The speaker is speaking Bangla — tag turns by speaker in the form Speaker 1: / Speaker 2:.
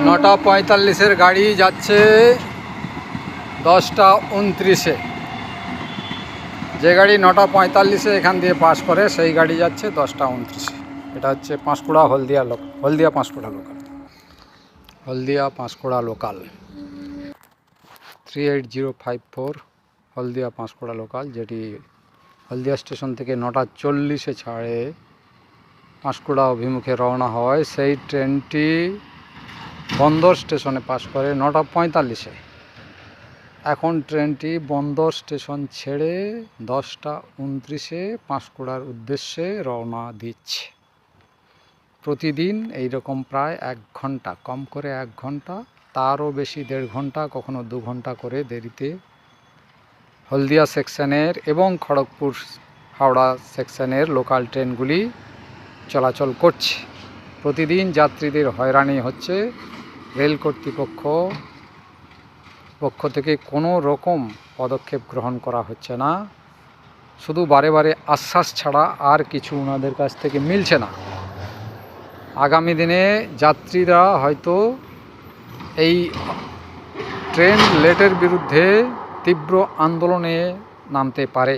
Speaker 1: 9:45 গাড়ি যাচ্ছে 10:29। যে গাড়ি 9:45 এখান দিয়ে পাস করে সেই গাড়ি যাচ্ছে 10:29। এটা হচ্ছে পাঁশকুড়া হলদিয়া পাঁশকুড়া লোকাল 38054 হলদিয়া পাঁশকুড়া লোকাল, যেটি হলদিয়া স্টেশন থেকে 9:40 ছাড়ে পাঁশকুড়া অভিমুখে রওনা হয়। সেই ট্রেনটি বন্দর স্টেশনে পাস করে 9:45। এখন ট্রেনটি বন্দর স্টেশন ছেড়ে 10:29 পাঁশকুড়ার উদ্দেশ্যে রওনা দিচ্ছে। প্রতিদিন এইরকম প্রায় 1 ঘন্টা, কম করে 1 ঘন্টা, তারও বেশি 1.5 ঘন্টা, কখনো 2 ঘন্টা করে দেরিতে হলদিয়া সেকশনের এবং খড়গপুর হাওড়া সেকশনের লোকাল ট্রেনগুলি চলাচল করছে। প্রতিদিন যাত্রীদের হয়রানি হচ্ছে। রেল কর্তৃপক্ষ পক্ষ থেকে কোনো রকম পদক্ষেপ গ্রহণ করা হচ্ছে না। শুধু বারে বারে আশ্বাস ছাড়া আর কিছু ওনাদের কাছ থেকে মিলছে না। আগামী দিনে যাত্রীরা হয়তো এই ট্রেন লেটের বিরুদ্ধে তীব্র আন্দোলনে নামতে পারে।